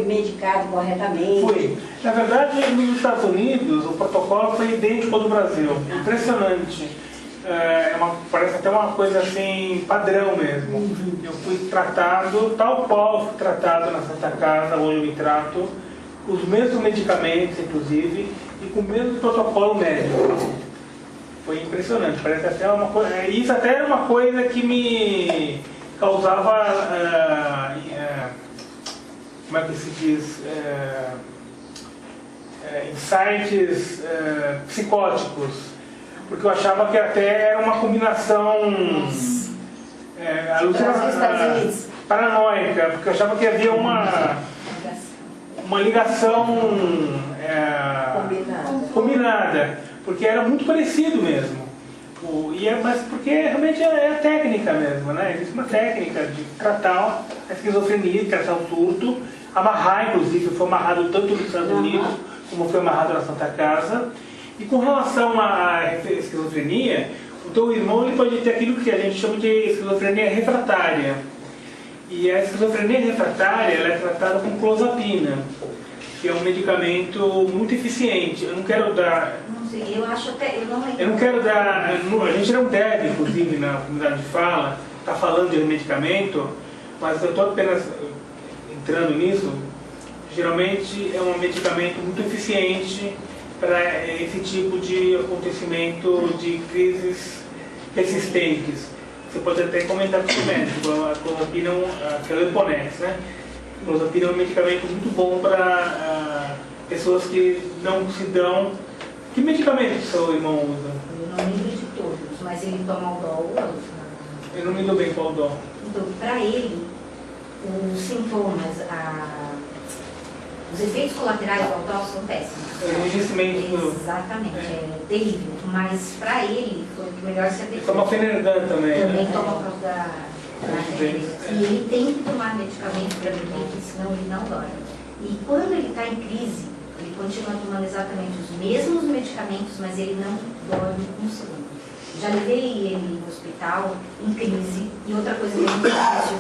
medicado corretamente? Fui. Na verdade, nos Estados Unidos, o protocolo foi idêntico ao do Brasil. Impressionante. Parece até uma coisa assim, padrão mesmo. Eu fui tratado, tal qual fui tratado na Santa Casa, hoje eu me trato, com os mesmos medicamentos, inclusive, e com o mesmo protocolo médico. Foi impressionante. Parece até uma coisa. Isso até era uma coisa que me causava. Como é que se diz? Insights psicóticos. Porque eu achava que até era uma combinação paranoica, porque eu achava que havia uma ligação combinada, porque era muito parecido mesmo. Mas porque realmente é a técnica mesmo, né? Existe uma técnica de tratar a esquizofrenia, de tratar o surto, amarrar, inclusive, foi amarrado tanto nos Estados Unidos como foi amarrado na Santa Casa. E com relação à esquizofrenia, o teu irmão ele pode ter aquilo que a gente chama de esquizofrenia refratária. E a esquizofrenia refratária ela é tratada com clozapina, que é um medicamento muito eficiente. Eu não quero dar... Não sei, eu acho até... Eu não quero dar... A gente não deve, inclusive, na comunidade de fala, estar falando de medicamento, mas eu estou apenas entrando nisso. Geralmente é um medicamento muito eficiente para esse tipo de acontecimento de crises persistentes. Você pode até comentar com o médico, a clozapina, que é o Leponex, né? A clozapina é um medicamento muito bom para pessoas que não se dão... Que medicamento seu irmão usa? Eu não lembro de todos, mas ele toma o Dol. Eu não me dou bem com o Dol. Então, para ele, os sintomas, os efeitos colaterais do Aldol são péssimos. Exatamente, é terrível. Mas para ele foi o melhor se adequar. Toma Fenergan também. Também toma por causa da e ele tem que tomar medicamento para dormir, senão ele não dorme. E quando ele está em crise, ele continua tomando exatamente os mesmos medicamentos, mas ele não dorme um segundo. Já levei ele no hospital, em crise, e outra coisa que é muito difícil.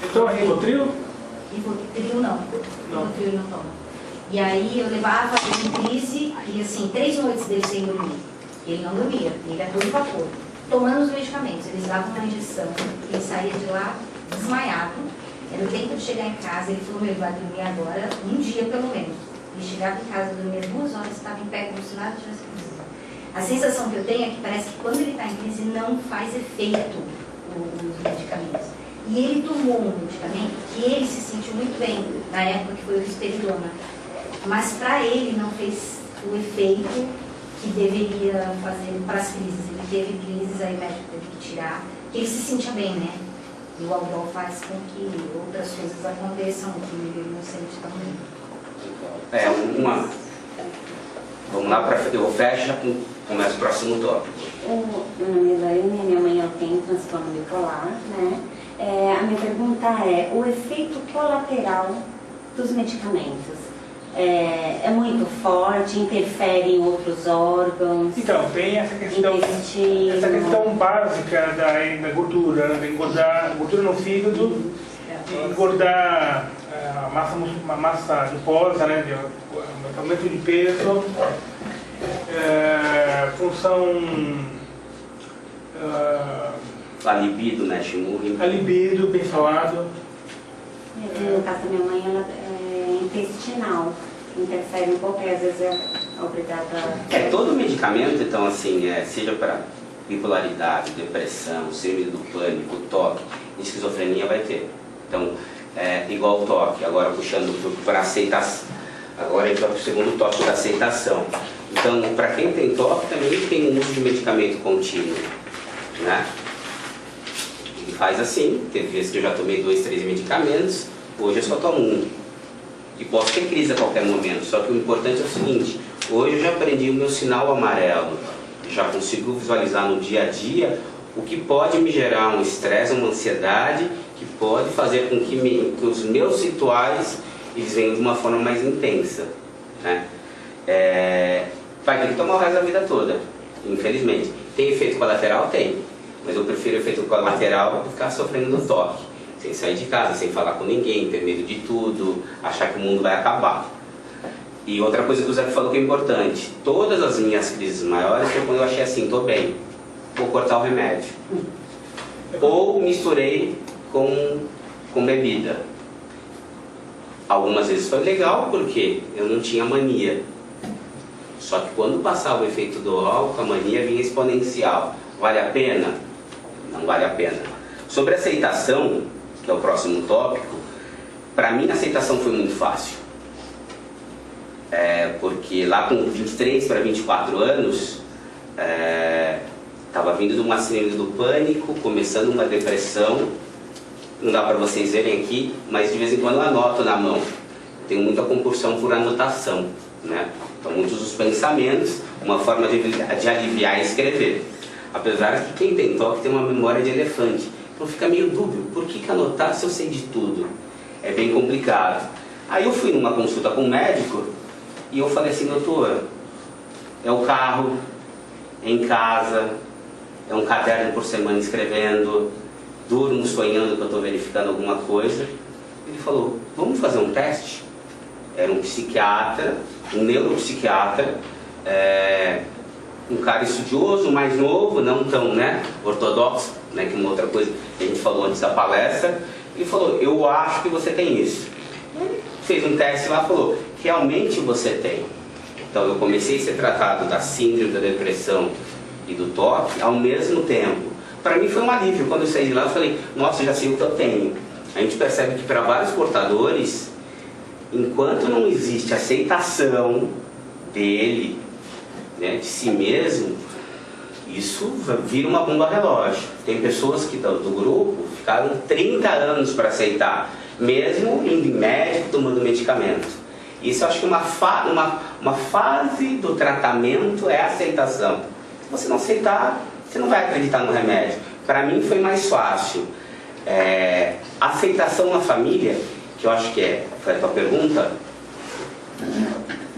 Ele toma Rivotril? Rivotril não. Rivotril ele não toma. E aí eu levava ele em crise, e assim, 3 noites dele sem dormir. Ele não dormia, ele era todo vapor. Tomando os medicamentos, eles davam uma injeção, ele saía de lá desmaiado. Era o tempo de chegar em casa, ele falou, ele vai dormir agora, um dia pelo menos. Ele chegava em casa, dormia 2 horas, estava em pé como se nada tivesse acontecido. A sensação que eu tenho é que parece que quando ele está em crise não faz efeito os medicamentos. E ele tomou um medicamento que ele se sentiu muito bem, na época que foi o risperidona. Mas para ele não fez o efeito que deveria fazer para as crises. Ele teve crises, aí o médico teve que tirar, que ele se sentia bem, né? E o Aldol faz com que outras coisas aconteçam, que ele não sente tão bem. Vamos lá, eu fecho e começo o próximo tópico. Meu nome é Elaine, minha mãe tem transtorno bipolar, né? A minha pergunta é, o efeito colateral dos medicamentos é muito forte, interfere em outros órgãos? Então, tem essa questão básica da gordura, né? Engordar gordura no fígado, engordar a massa adiposa, né? Aumento de peso, função... A libido, né, Shimuri? A libido, bem falado. No caso da minha mãe, ela é intestinal, interfere um pouco e às vezes é obrigada a... Todo medicamento, então, assim, seja para bipolaridade, depressão, síndrome do pânico, toque, esquizofrenia vai ter. Então, igual o toque, agora puxando para aceitação. Agora a gente vai para o segundo tópico da aceitação. Então, para quem tem toque, também tem um uso de medicamento contínuo, né? E faz assim, teve vezes que eu já tomei 2, 3 medicamentos, hoje eu só tomo um. E posso ter crise a qualquer momento, só que o importante é o seguinte, hoje eu já aprendi o meu sinal amarelo, já consigo visualizar no dia a dia o que pode me gerar um estresse, uma ansiedade, que pode fazer com que os meus rituais eles venham de uma forma mais intensa, né? Vai ter que tomar o resto da vida toda, infelizmente. Tem efeito colateral? Tem, mas eu prefiro efeito colateral do que ficar sofrendo do toque. sem sair de casa, sem falar com ninguém, ter medo de tudo, achar que o mundo vai acabar. E outra coisa que o Zé falou que é importante, todas as minhas crises maiores foi quando eu achei assim, tô bem, vou cortar o remédio. Ou misturei com bebida. Algumas vezes foi legal porque eu não tinha mania. Só que quando passava o efeito do álcool, a mania vinha exponencial. Vale a pena? Não vale a pena. Sobre aceitação, que é o próximo tópico, para mim a aceitação foi muito fácil. Porque lá com 23 para 24 anos, estava vindo de uma síndrome do pânico, começando uma depressão. Não dá para vocês verem aqui, mas de vez em quando eu anoto na mão. Tenho muita compulsão por anotação, né? Então muitos dos pensamentos, uma forma de aliviar é escrever. Apesar que quem tem toque tem uma memória de elefante. Então fica meio dúbio, por que anotar se eu sei de tudo? É bem complicado. Aí eu fui numa consulta com um médico e eu falei assim, doutor, é o carro, é em casa, é um caderno por semana escrevendo, durmo sonhando que eu estou verificando alguma coisa. Ele falou, vamos fazer um teste? Era um psiquiatra, um neuropsiquiatra, um cara estudioso, mais novo, não tão ortodoxo, que uma outra coisa que a gente falou antes da palestra. Ele falou, eu acho que você tem isso. Ele fez um teste lá e falou, realmente você tem. Então eu comecei a ser tratado da síndrome, da depressão e do toque ao mesmo tempo. Para mim foi um alívio. Quando eu saí de lá eu falei, nossa, já sei o que eu tenho. A gente percebe que para vários portadores, enquanto não existe aceitação dele, de si mesmo, isso vira uma bomba relógio. Tem pessoas que do grupo ficaram 30 anos para aceitar, mesmo indo em médico, tomando medicamento. Isso eu acho que uma fase do tratamento é a aceitação. Se você não aceitar, você não vai acreditar no remédio. Para mim foi mais fácil. Aceitação na família, que eu acho que foi a tua pergunta,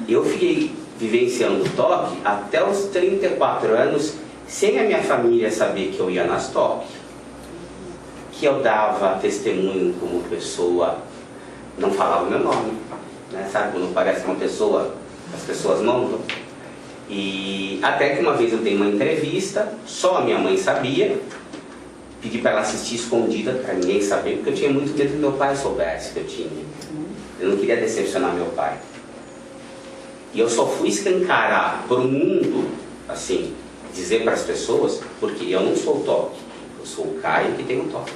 eu fiquei vivenciando o toque até os 34 anos, sem a minha família saber que eu ia nas toques, que eu dava testemunho como pessoa, não falava o meu nome, sabe, quando parece uma pessoa, as pessoas montam. E até que uma vez eu dei uma entrevista, só a minha mãe sabia, pedi para ela assistir escondida, para ninguém saber, porque eu tinha muito medo que meu pai soubesse que eu tinha. Eu não queria decepcionar meu pai. E eu só fui escancarar para o mundo, assim, dizer para as pessoas, porque eu não sou o toque, eu sou o Caio que tem o toque.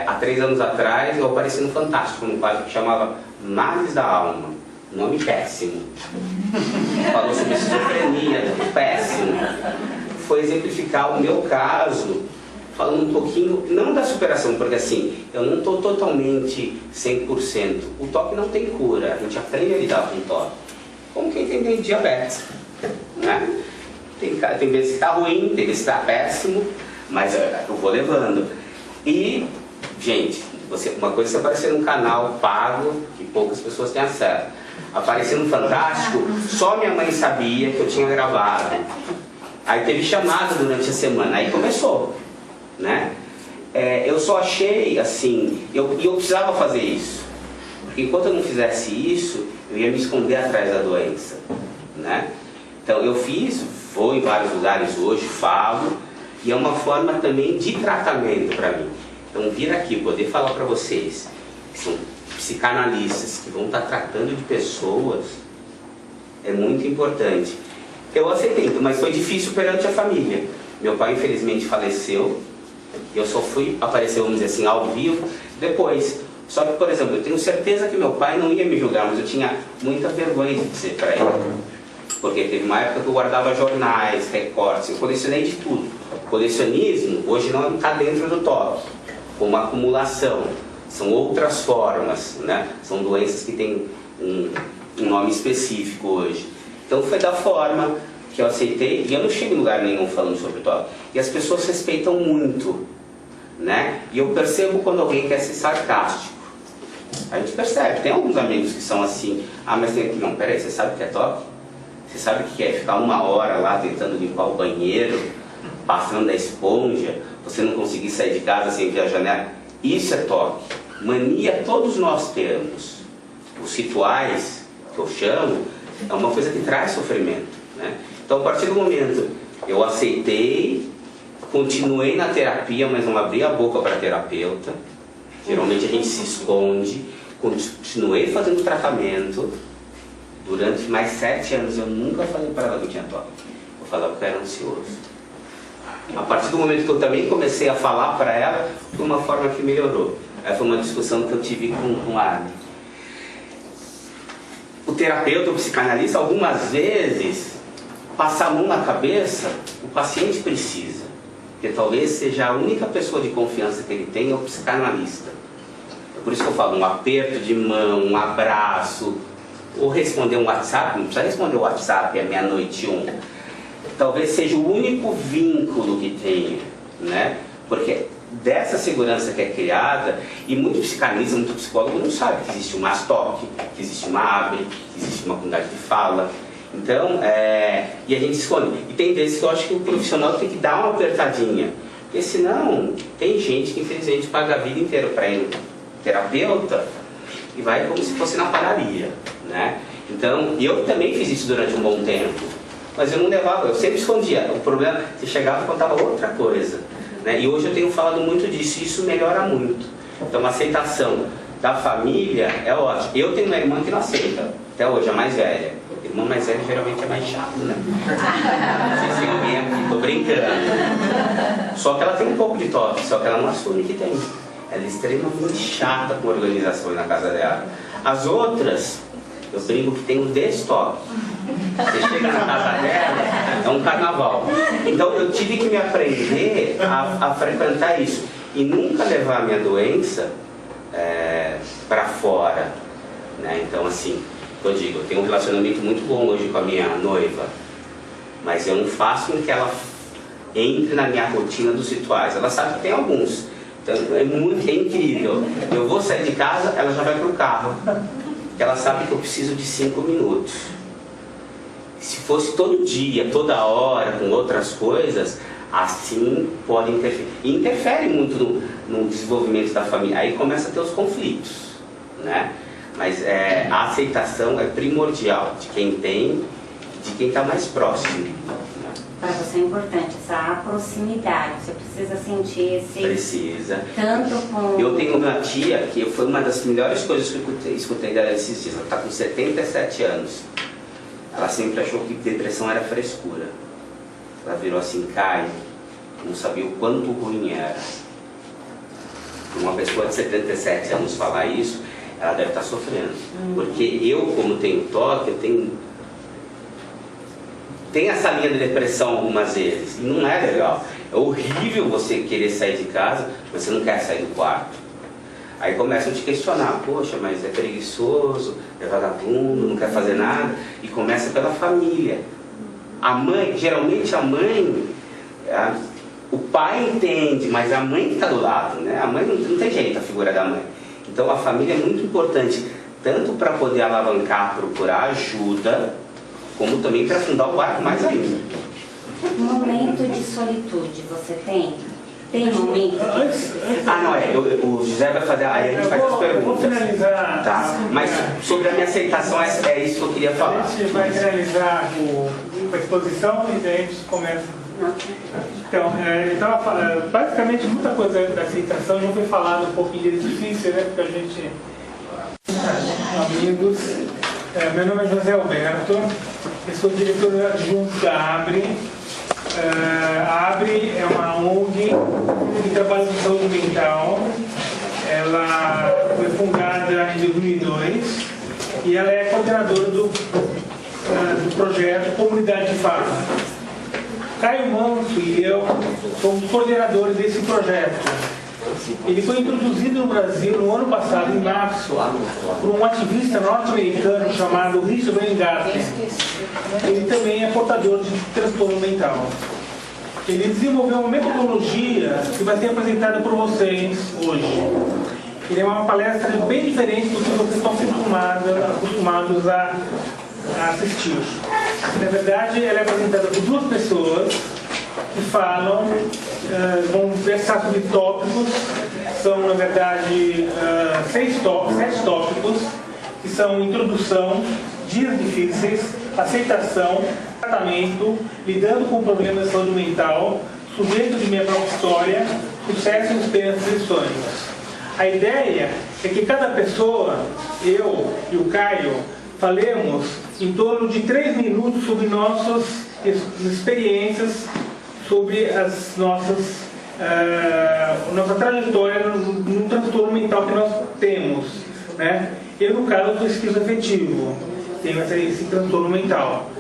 Há 3 anos atrás eu apareci no Fantástico, num quadro que chamava Males da Alma, nome péssimo. Falou sobre esquizofrenia, péssimo. Foi exemplificar o meu caso, falando um pouquinho, não da superação, porque assim, eu não estou totalmente 100%. O toque não tem cura, a gente aprende a lidar com o toque. Como quem tem diabetes, Tem vezes que está ruim, tem vezes que está péssimo, mas eu vou levando. E, gente, uma coisa é você aparecer num canal pago, que poucas pessoas têm acesso. Aparecer no Fantástico, só minha mãe sabia que eu tinha gravado. Aí teve chamada durante a semana, aí começou, eu só achei, assim, eu precisava fazer isso. Porque enquanto eu não fizesse isso, eu ia me esconder atrás da doença, Então eu vou em vários lugares hoje, falo, e é uma forma também de tratamento para mim. Então vir aqui, poder falar para vocês, que são psicanalistas, que vão estar tratando de pessoas, é muito importante. Eu aceitei, mas foi difícil perante a família. Meu pai infelizmente faleceu, eu só fui aparecer, vamos dizer assim, ao vivo depois. Só que, por exemplo, eu tenho certeza que meu pai não ia me julgar, mas eu tinha muita vergonha de dizer para ele. Porque teve uma época que eu guardava jornais, recortes, eu colecionei de tudo. Colecionismo hoje não está dentro do toque, como acumulação. São outras formas, São doenças que têm um nome específico hoje. Então foi da forma que eu aceitei, e eu não chego em lugar nenhum falando sobre toque. E as pessoas respeitam muito, E eu percebo quando alguém quer ser sarcástico. A gente percebe, tem alguns amigos que são assim, mas tem aqui, não, peraí, você sabe o que é toque? Você sabe o que é ficar 1 hora lá tentando limpar o banheiro, passando a esponja, você não conseguir sair de casa sem ver a janela, isso é toque. Mania todos nós temos. Os rituais, que eu chamo, é uma coisa que traz sofrimento, né? Então, a partir do momento eu aceitei, continuei na terapia, mas não abri a boca para terapeuta. Geralmente a gente se esconde. Continuei fazendo tratamento. Durante mais 7 anos eu nunca falei para ela que eu tinha toque. Eu falava que eu era ansioso. A partir do momento que eu também comecei a falar para ela, foi uma forma que melhorou. Aí foi uma discussão que eu tive com a Anne. O terapeuta, o psicanalista, algumas vezes, passa a mão na cabeça, o paciente precisa. Porque talvez seja a única pessoa de confiança que ele tem é o psicanalista. É por isso que eu falo, um aperto de mão, um abraço, ou responder um WhatsApp, não precisa responder o WhatsApp, é 00:01. Talvez seja o único vínculo que tenha, né? Porque dessa segurança que é criada, e muito psicanalista, muito psicólogo não sabe que existe uma toque, que existe uma abre, que existe uma comunidade de fala. Então, e a gente esconde. E tem vezes que eu acho que o profissional tem que dar uma apertadinha. Porque senão, tem gente que infelizmente paga a vida inteira para ir no terapeuta e vai como se fosse na padaria, né? Então, eu também fiz isso durante um bom tempo. Mas eu não levava, eu sempre escondia. O problema, você chegava e contava outra coisa, né? E hoje eu tenho falado muito disso e isso melhora muito. Então a aceitação da família é ótima. Eu tenho uma irmã que não aceita, até hoje, a mais velha. A irmã mais velha geralmente é mais chata, né? Não sei se alguém aqui, tô brincando. Só que ela tem um pouco de toque, só que ela não assume que tem. Ela é extremamente chata com organizações na casa dela. As outras, eu brinco que tem um destoque. Você chega na casa dela, é um carnaval. Então eu tive que me aprender a frequentar isso. E nunca levar a minha doença para fora, né? Então assim, eu digo, eu tenho um relacionamento muito bom hoje com a minha noiva. Mas eu não faço com que ela entre na minha rotina dos rituais. Ela sabe que tem alguns. Então é incrível. Eu vou sair de casa, ela já vai para o carro. Porque ela sabe que eu preciso de 5 minutos. Se fosse todo dia, toda hora, com outras coisas, assim pode interferir. E interfere muito no desenvolvimento da família. Aí começa a ter os conflitos, né? Mas a aceitação é primordial de quem tem, de quem está mais próximo. Para você é importante essa proximidade, você precisa sentir esse... Precisa. Tanto com... Eu tenho uma tia que foi uma das melhores coisas que eu escutei dela esses dias. Ela está com 77 anos. Ela sempre achou que depressão era frescura. Ela virou assim, Caio, não sabia o quanto ruim era. Uma pessoa de 77 anos falar isso, ela deve estar sofrendo. Porque eu, como tenho toque, eu tenho essa linha de depressão algumas vezes. E não é legal. É horrível você querer sair de casa, mas você não quer sair do quarto. Aí começam a te questionar, poxa, mas é preguiçoso, é vagabundo, não quer fazer nada. E começa pela família. A mãe, geralmente a mãe, o pai entende, mas a mãe que está do lado, né? A mãe não tem jeito, a figura da mãe. Então a família é muito importante, tanto para poder alavancar, procurar ajuda, como também para afundar o barco mais ainda. Momento de solitude você tem? Tem momento? O José vai fazer, aí a gente faz as perguntas. Vou finalizar. Tá, mas sobre a minha aceitação, é isso que eu queria falar. A gente vai finalizar com a exposição e daí a gente começa. Então, eu estava falando, basicamente muita coisa da aceitação já foi falado um pouquinho de difícil, né? Porque a gente... Amigos, meu nome é José Alberto, eu sou diretor adjunto da ABRE. A ABRE é uma ONG que trabalha com saúde mental. Ela foi fundada em 2002 e ela é coordenadora do projeto Comunidade de Fala. Caio Manso e eu somos coordenadores desse projeto. Ele foi introduzido no Brasil no ano passado, em março, por um ativista norte-americano chamado Richard Weingarten. Ele também é portador de transtorno mental. Ele desenvolveu uma metodologia que vai ser apresentada por vocês hoje. Ele é uma palestra bem diferente do que vocês estão acostumados a assistir. Na verdade, ela é apresentada por duas pessoas que falam vão versar sobre tópicos, são na verdade 7 tópicos, que são introdução, dias difíceis, aceitação, tratamento, lidando com problemas de saúde mental, sujeito de minha própria história, sucesso e esperanças e sonhos. A ideia é que cada pessoa, eu e o Caio, falemos em torno de 3 minutos sobre nossas experiências, sobre as nossa trajetória no transtorno mental que nós temos, né? Eu, no caso, sou esquizoafetivo, tenho esse transtorno mental.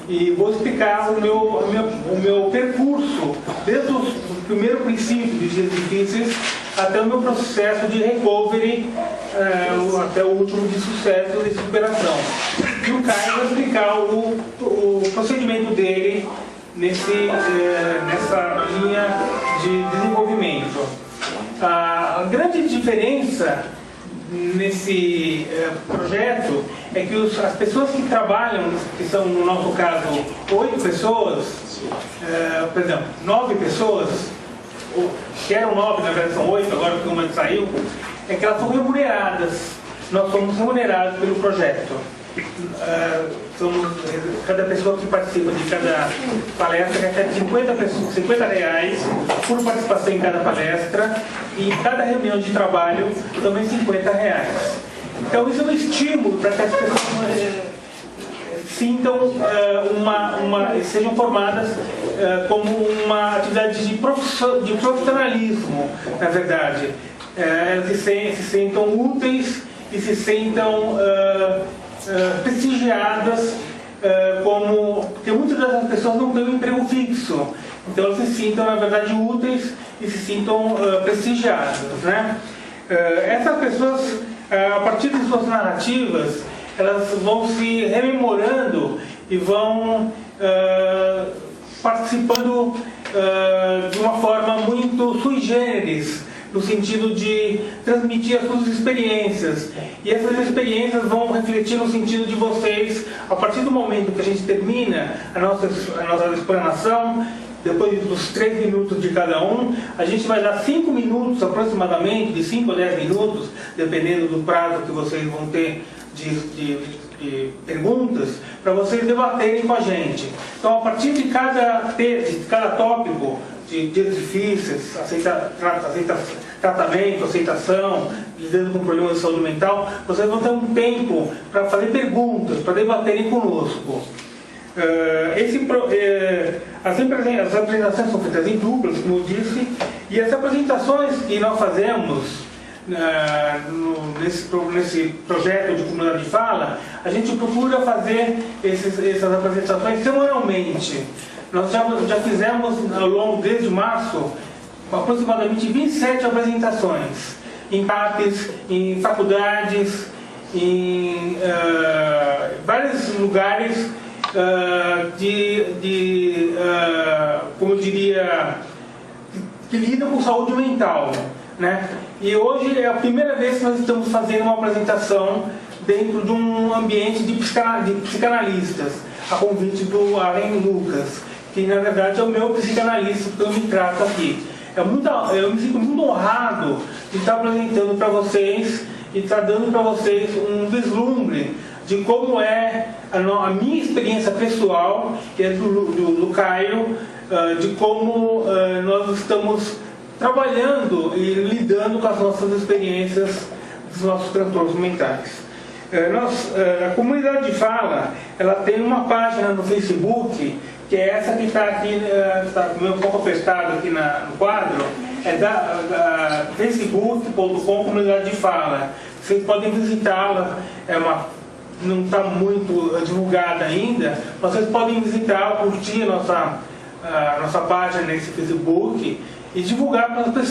E vou explicar o meu percurso, desde o primeiro princípio de dias difíceis até o meu processo de recovery, até o último de sucesso e de superação. E o Caio vai explicar o procedimento dele nessa linha de desenvolvimento. A grande diferença nesse projeto é que as pessoas que trabalham, que são no nosso caso 8 pessoas, por exemplo, 9 pessoas, que eram 9, na verdade são 8, agora que uma saiu, é que elas são remuneradas. Nós somos remunerados pelo projeto. Cada pessoa que participa de cada palestra recebe R$50 por participação em cada palestra, e em cada reunião de trabalho também R$50. Então isso é um estímulo para que as pessoas sintam sejam formadas como uma atividade de profissionalismo, na verdade. Elas se sentam úteis e se sentam prestigiadas, porque muitas das pessoas não têm um emprego fixo, então elas se sintam, na verdade, úteis e se sintam prestigiadas, né? Essas pessoas, a partir de suas narrativas, elas vão se rememorando e vão participando de uma forma muito sui generis, no sentido de transmitir as suas experiências. E essas experiências vão refletir no sentido de vocês, a partir do momento que a gente termina a nossa explanação, depois dos 3 minutos de cada um, a gente vai dar 5 minutos aproximadamente, de 5 a 10 minutos, dependendo do prazo que vocês vão ter de perguntas, para vocês debaterem com a gente. Então, a partir de cada tópico, de dias difíceis, tratamento, aceitação, lidando com problemas de saúde mental, vocês vão ter um tempo para fazer perguntas, para debaterem conosco. As apresentações são feitas em duplas, como eu disse, e as apresentações que nós fazemos nesse projeto de comunidade de fala, a gente procura fazer essas apresentações semanalmente. Nós já fizemos, ao longo desde março, aproximadamente 27 apresentações em CAPES, em faculdades, em vários lugares como eu diria, que lidam com saúde mental, né? E hoje é a primeira vez que nós estamos fazendo uma apresentação dentro de um ambiente de psicanalistas, a convite do Alain Lucas, que na verdade é o meu psicanalista que eu me trato aqui. Eu me sinto muito honrado de estar apresentando para vocês e estar dando para vocês um vislumbre de como é a minha experiência pessoal, que é do Caio, de como nós estamos trabalhando e lidando com as nossas experiências dos nossos transtornos mentais. A comunidade de fala, ela tem uma página no Facebook, que é essa que está aqui, está um pouco apertado aqui no quadro, é da facebook.com comunidade de fala. Vocês podem visitá-la, não está muito divulgada ainda, mas vocês podem visitar, curtir a nossa página nesse Facebook e divulgar para as pessoas.